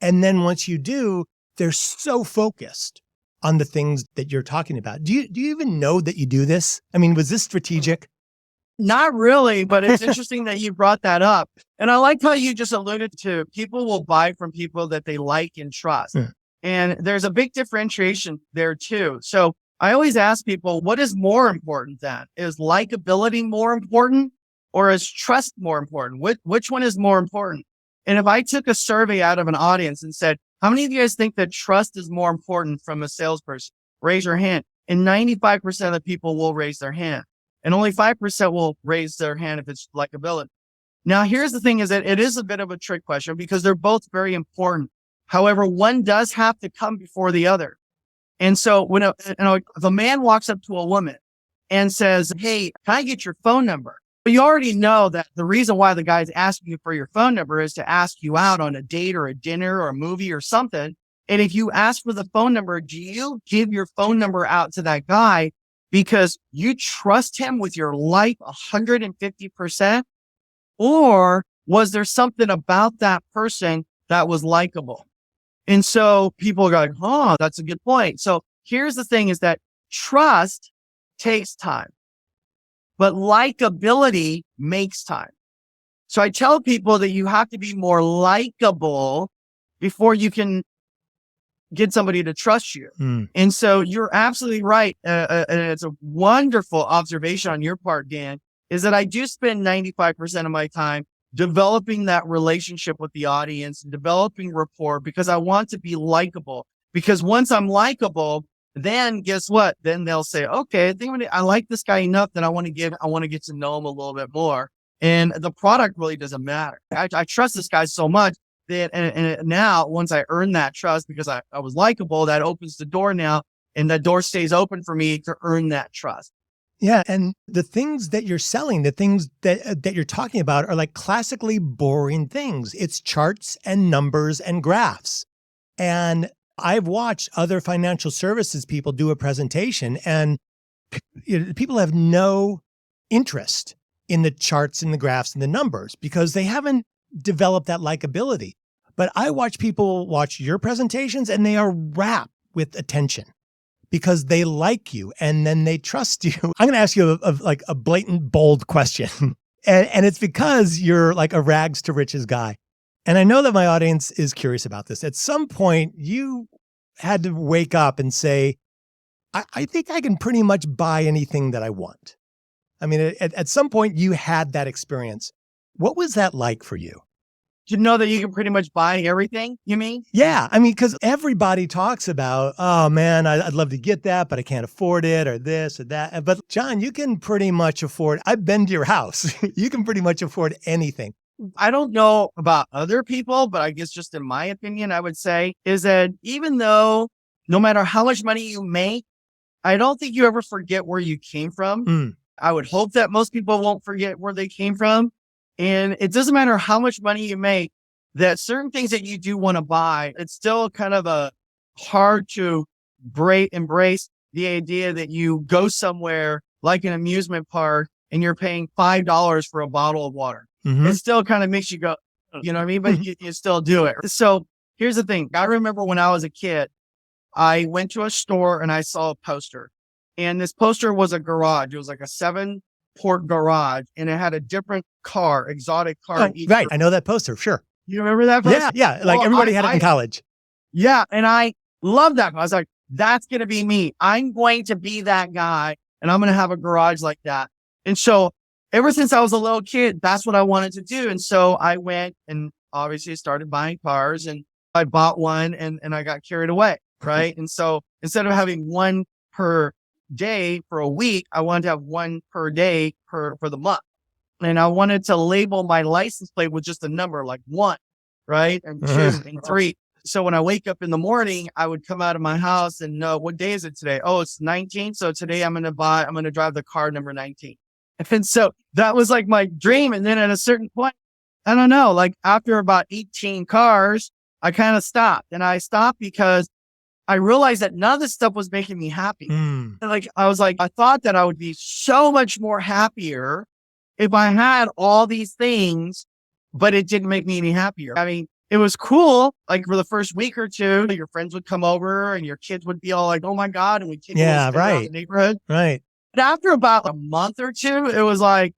And then once you do, they're so focused on the things that you're talking about. Do you even know that you do this? I mean, was this strategic? Not really, but it's interesting that you brought that up. And I like how you just alluded to people will buy from people that they like and trust. Yeah. And there's a big differentiation there too. So I always ask people, what is more important then? Is likability more important or is trust more important? Which one is more important? And if I took a survey out of an audience and said, how many of you guys think that trust is more important from a salesperson? Raise your hand. And 95% of the people will raise their hand. And only 5% will raise their hand if it's likability. Now, here's the thing is that it is a bit of a trick question because they're both very important. However, one does have to come before the other. And so when if a man walks up to a woman and says, hey, can I get your phone number? You already know that the reason why the guy's asking you for your phone number is to ask you out on a date or a dinner or a movie or something. And if you ask for the phone number, do you give your phone number out to that guy because you trust him with your life 150%? Or was there something about that person that was likable? And so people are like, oh, that's a good point. So here's the thing is that trust takes time, but likability makes time. So I tell people that you have to be more likable before you can get somebody to trust you. And so you're absolutely right. And it's a wonderful observation on your part, Dan, is that I do spend 95% of my time developing that relationship with the audience, developing rapport because I want to be likable. Because once I'm likable, then guess what? Then they'll say, okay, I like this guy enough that I want to get to know him a little bit more. And the product really doesn't matter. I trust this guy so much that, and now once I earn that trust because I was likable, that opens the door now, and that door stays open for me to earn that trust. Yeah. And the things that you're selling, the things that you're talking about are like classically boring things. It's charts and numbers and graphs. And I've watched other financial services people do a presentation and people have no interest in the charts and the graphs and the numbers because they haven't developed that likability. But I watch people watch your presentations and they are wrapped with attention because they like you and then they trust you. I'm going to ask you a blatant, bold question. and it's because you're like a rags to riches guy. And I know that my audience is curious about this. At some point, you had to wake up and say, I think I can pretty much buy anything that I want. I mean, at some point, you had that experience. What was that like for you? To know that you can pretty much buy everything, you mean? Yeah. I mean, because everybody talks about, oh man, I'd love to get that, but I can't afford it or this or that. But John, you can pretty much afford, I've been to your house. You can pretty much afford anything. I don't know about other people, but I guess just in my opinion, I would say is that even though no matter how much money you make, I don't think you ever forget where you came from. I would hope that most people won't forget where they came from. And it doesn't matter how much money you make, that certain things that you do want to buy, it's still kind of a hard to embrace the idea that you go somewhere like an amusement park and you're paying $5 for a bottle of water. It still kind of makes you go, you know what I mean? But you still do it. So here's the thing. I remember when I was a kid, I went to a store and I saw a poster. And this poster was a garage. It was like a 7-port garage. And it had a different car, exotic car. Oh, right. I know that poster. Sure. You remember that poster? Yeah. Like everybody had it in college. Yeah. And I love that. I was like, that's going to be me. I'm going to be that guy. And I'm going to have a garage like that. And so ever since I was a little kid, that's what I wanted to do. And so I went and obviously started buying cars and I bought one and I got carried away. Right. And so instead of having one per day for a week, I wanted to have one per day for the month. And I wanted to label my license plate with just a number like 1, right? And 2 and 3. So when I wake up in the morning, I would come out of my house and know, what day is it today? Oh, it's 19. So today I'm going to drive the car number 19. And so that was like my dream. And then at a certain point, I don't know, like after about 18 cars, I kind of stopped. And I stopped because I realized that none of this stuff was making me happy. Like, I thought that I would be so much more happier if I had all these things, but it didn't make me any happier. I mean, it was cool. Like for the first week or two, your friends would come over and your kids would be all like, oh my God. And we'd take around the neighborhood. Right. But after about a month or two, it was like,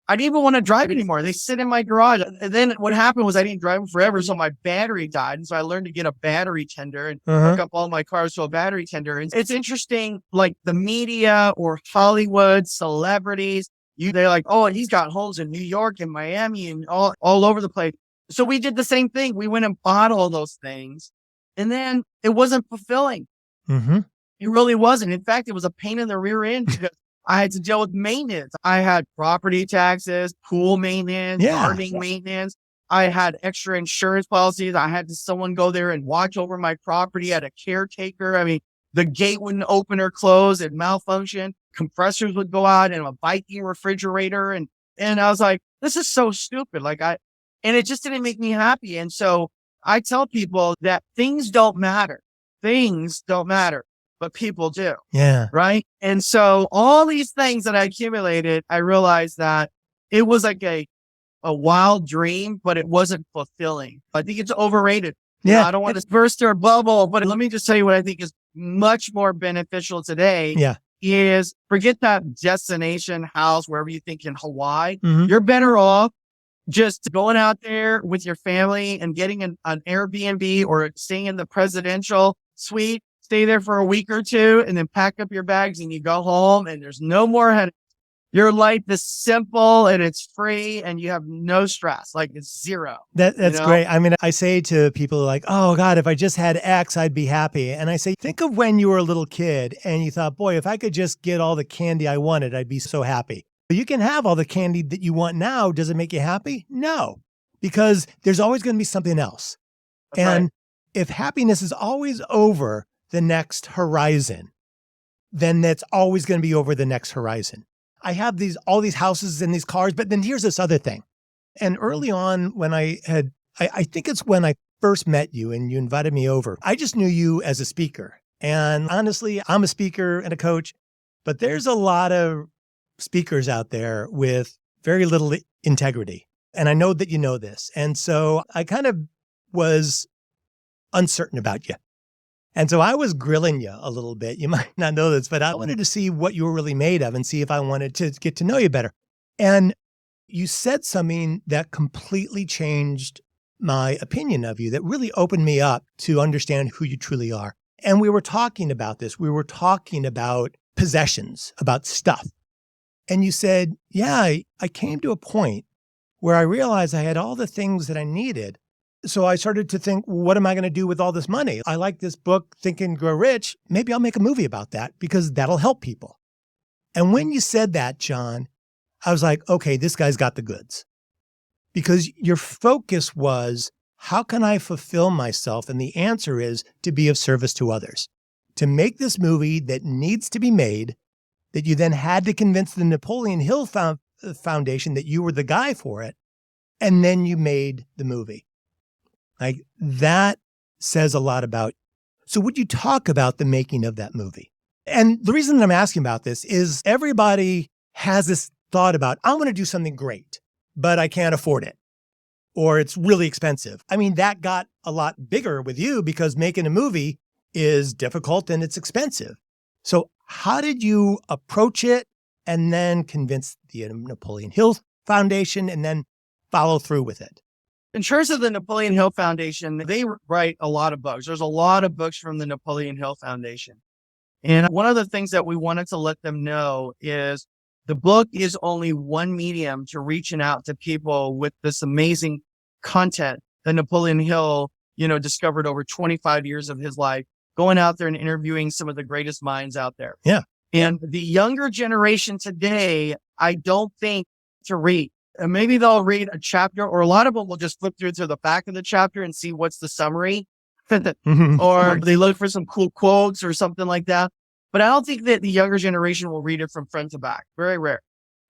I didn't even want to drive anymore. They sit in my garage. And then what happened was I didn't drive them forever. So my battery died. And so I learned to get a battery tender and hook up all my cars to a battery tender. And it's interesting, like the media or Hollywood celebrities, they're like, oh, and he's got homes in New York and Miami and all over the place. So we did the same thing. We went and bought all those things. And then it wasn't fulfilling. It really wasn't. In fact, it was a pain in the rear end because I had to deal with maintenance. I had property taxes, pool maintenance, gardening maintenance. I had extra insurance policies. I had someone go there and watch over my property. I had a caretaker. I mean, the gate wouldn't open or close. It malfunctioned. Compressors would go out and a Viking refrigerator. And I was like, this is so stupid. And it just didn't make me happy. And so I tell people that things don't matter. Things don't matter, but people do. Yeah. Right. And so all these things that I accumulated, I realized that it was like a wild dream, but it wasn't fulfilling. I think it's overrated. Yeah. I don't want to burst their bubble, but let me just tell you what I think is much more beneficial today. Yeah. Is forget that destination house, wherever you think in Hawaii. Mm-hmm. You're better off just going out there with your family and getting an Airbnb or staying in the presidential suite, stay there for a week or two, and then pack up your bags and you go home and there's no more headaches. Your life is simple and it's free and you have no stress. Like it's zero. That's great. I mean, I say to people like, oh God, if I just had X, I'd be happy. And I say, think of when you were a little kid and you thought, boy, if I could just get all the candy I wanted, I'd be so happy. But you can have all the candy that you want now. Does it make you happy? No, because there's always going to be something else. That's and right. If happiness is always over the next horizon, then that's always going to be over the next horizon. I have all these houses and these cars, but then here's this other thing. And early on when I think it's when I first met you and you invited me over, I just knew you as a speaker. And honestly, I'm a speaker and a coach, but there's a lot of speakers out there with very little integrity. And I know that you know this. And so I kind of was uncertain about you. And so I was grilling you a little bit. You might not know this, but I wanted to see what you were really made of and see if I wanted to get to know you better. And you said something that completely changed my opinion of you, that really opened me up to understand who you truly are. And we were talking about this. We were talking about possessions, about stuff. And you said, yeah, I came to a point where I realized I had all the things that I needed. So I started to think, what am I going to do with all this money? I like this book, Think and Grow Rich. Maybe I'll make a movie about that because that'll help people. And when you said that, John, I was like, okay, this guy's got the goods. Because your focus was, how can I fulfill myself? And the answer is to be of service to others. To make this movie that needs to be made, that you then had to convince the Napoleon Hill Foundation that you were the guy for it. And then you made the movie. Like that says a lot about. So would you talk about the making of that movie? And the reason that I'm asking about this is everybody has this thought about, I want to do something great, but I can't afford it. Or it's really expensive. I mean, that got a lot bigger with you because making a movie is difficult and it's expensive. So how did you approach it and then convince the Napoleon Hill Foundation and then follow through with it? In terms of the Napoleon Hill Foundation, they write a lot of books. There's a lot of books from the Napoleon Hill Foundation. And one of the things that we wanted to let them know is the book is only one medium to reaching out to people with this amazing content that Napoleon Hill, discovered over 25 years of his life, going out there and interviewing some of the greatest minds out there. Yeah. And the younger generation today, I don't think to read. And maybe they'll read a chapter, or a lot of them will just flip through to the back of the chapter and see what's the summary, or they look for some cool quotes or something like that. But I don't think that the younger generation will read it from front to back. Very rare.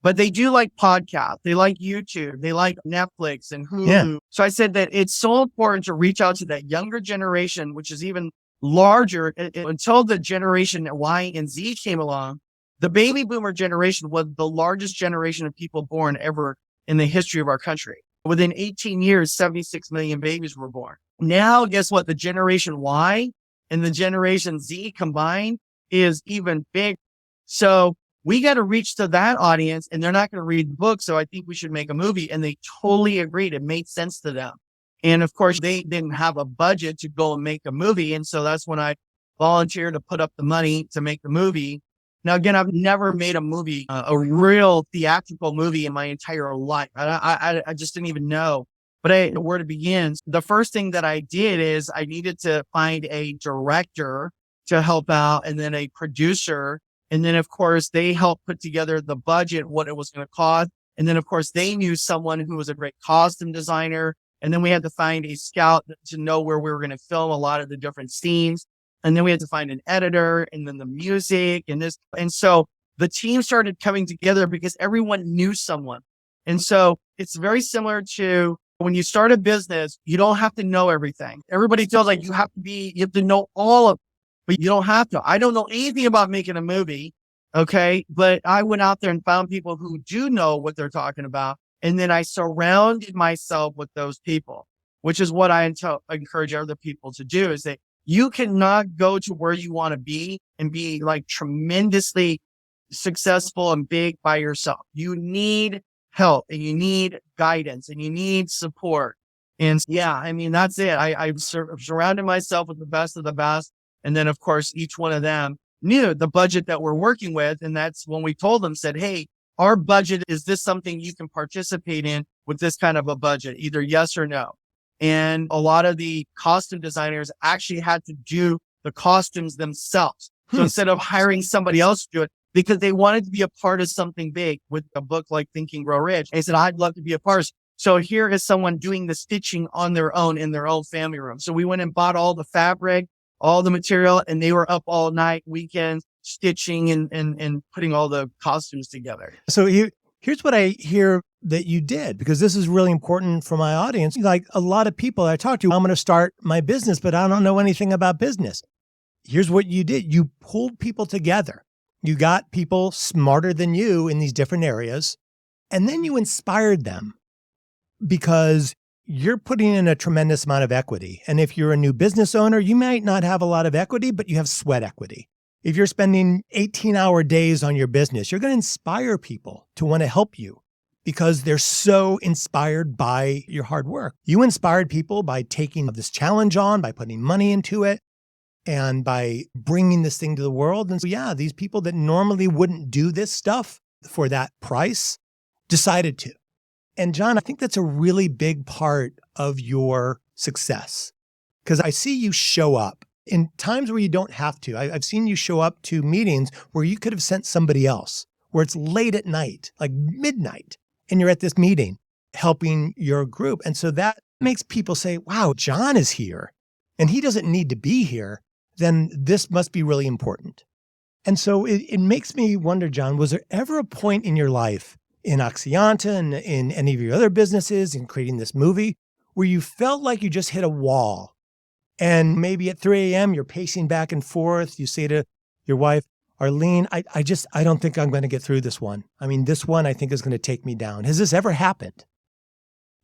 But they do like podcasts. They like YouTube. They like Netflix and Hulu. Yeah. So I said that it's so important to reach out to that younger generation, which is even larger. Until the generation Y and Z came along, the baby boomer generation was the largest generation of people born ever in the history of our country. Within 18 years, 76 million babies were born. Now, guess what? The generation Y and the generation Z combined is even bigger. So we got to reach to that audience, and they're not going to read the book. So I think we should make a movie. And they totally agreed. It made sense to them. And of course, they didn't have a budget to go and make a movie. And so that's when I volunteered to put up the money to make the movie. Now, again, I've never made a movie, a real theatrical movie in my entire life. I just didn't even know. But where to begin? The first thing that I did is I needed to find a director to help out, and then a producer, And then, of course, they helped put together the budget, what it was going to cost. And then, of course, they knew someone who was a great costume designer. And then we had to find a scout to know where we were going to film a lot of the different scenes. And then we had to find an editor and then the music and this. And so the team started coming together because everyone knew someone. And so it's very similar to when you start a business, you don't have to know everything. Everybody feels like you have to know all of it, but you don't have to. I don't know anything about making a movie. Okay. But I went out there and found people who do know what they're talking about. And then I surrounded myself with those people, which is what I encourage other people to do, is that you cannot go to where you want to be and be like tremendously successful and big by yourself. You need help and you need guidance and you need support. And yeah, I mean, that's it. I surrounded myself with the best of the best. And then, of course, each one of them knew the budget that we're working with. And that's when we told them, said, hey, our budget, is this something you can participate in with this kind of a budget? Either yes or no. And a lot of the costume designers actually had to do the costumes themselves. So instead of hiring somebody else to do it, because they wanted to be a part of something big with a book like Think and Grow Rich. They said, I'd love to be a part. So here is someone doing the stitching on their own in their own family room. So we went and bought all the fabric, all the material, and they were up all night, weekends, stitching and putting all the costumes together. So here's what I hear that you did, because this is really important for my audience. Like a lot of people I talk to, I'm going to start my business, but I don't know anything about business. Here's what you did. You pulled people together. You got people smarter than you in these different areas, and then you inspired them because you're putting in a tremendous amount of equity. And if you're a new business owner, you might not have a lot of equity, but you have sweat equity. If you're spending 18-hour days on your business, you're going to inspire people to want to help you because they're so inspired by your hard work. You inspired people by taking this challenge on, by putting money into it, and by bringing this thing to the world. And so, yeah, these people that normally wouldn't do this stuff for that price decided to. And John, I think that's a really big part of your success, because I see you show up in times where you don't have to. I've seen you show up to meetings where you could have sent somebody else, where it's late at night, like midnight, and you're at this meeting helping your group. And so that makes people say, wow, John is here and he doesn't need to be here. Then this must be really important. And so it makes me wonder, John, was there ever a point in your life, in Axianta and in any of your other businesses, in creating this movie, where you felt like you just hit a wall? And maybe at 3 a.m., you're pacing back and forth. You say to your wife, Arlene, I don't think I'm going to get through this one. I mean, this one I think is going to take me down. Has this ever happened?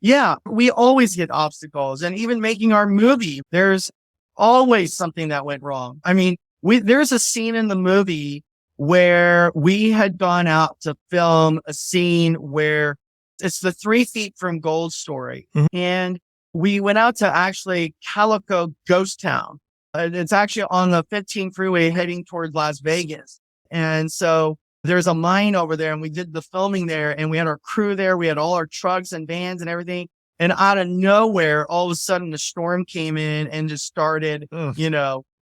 Yeah, we always hit obstacles. And even making our movie, there's always something that went wrong. I mean, there's a scene in the movie where we had gone out to film a scene where it's the 3 Feet from Gold story. Mm-hmm. And we went out to actually Calico Ghost Town. It's actually on the 15 freeway heading towards Las Vegas. And so there's a mine over there and we did the filming there and we had our crew there. We had all our trucks and vans and everything. And out of nowhere, all of a sudden the storm came in and just started,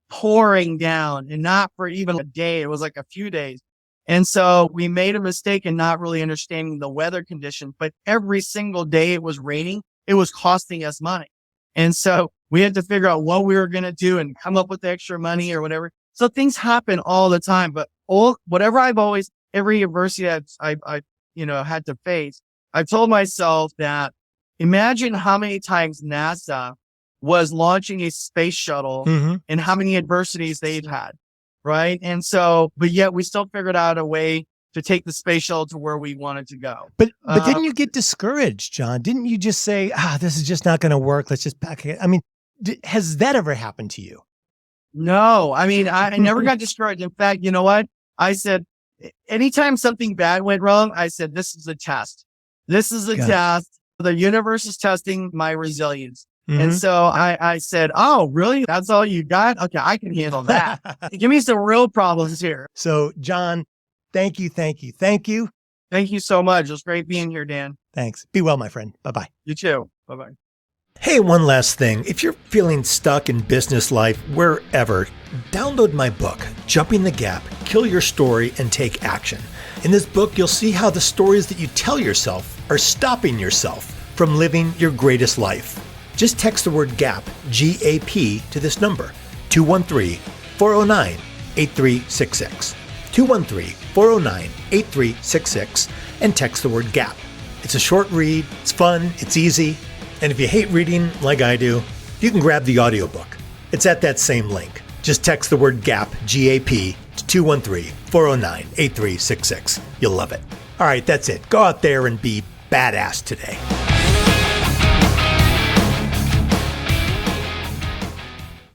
pouring down, and not for even a day. It was like a few days. And so we made a mistake in not really understanding the weather conditions, but every single day it was raining, it was costing us money. And so we had to figure out what we were going to do and come up with the extra money or whatever. So things happen all the time, but whatever every adversity that I had to face, I've told myself that imagine how many times NASA was launching a space shuttle and how many adversities they've had. Right. And so, but yet we still figured out a way to take the space shuttle to where we wanted to go. But didn't you get discouraged, John? Didn't you just say, this is just not going to work. Let's just pack it. I mean, has that ever happened to you? No, I mean, I never got discouraged. In fact, you know what? I said, anytime something bad went wrong, I said, this is a test. This is a test. The universe is testing my resilience. Mm-hmm. And so I said, oh, really? That's all you got? Okay, I can handle that. Give me some real problems here. So, John, thank you. Thank you so much. It was great being here, Dan. Thanks. Be well, my friend. Bye-bye. You too. Bye-bye. Hey, one last thing. If you're feeling stuck in business life, wherever, download my book, Jumping the Gap, Kill Your Story and Take Action. In this book, you'll see how the stories that you tell yourself are stopping yourself from living your greatest life. Just text the word GAP, G-A-P, to this number, 213-409-8366. 213-409-8366, and text the word GAP. It's a short read, it's fun, it's easy, and if you hate reading like I do, you can grab the audiobook. It's at that same link. Just text the word GAP, G-A-P, to 213-409-8366. You'll love it. All right, that's it. Go out there and be badass today.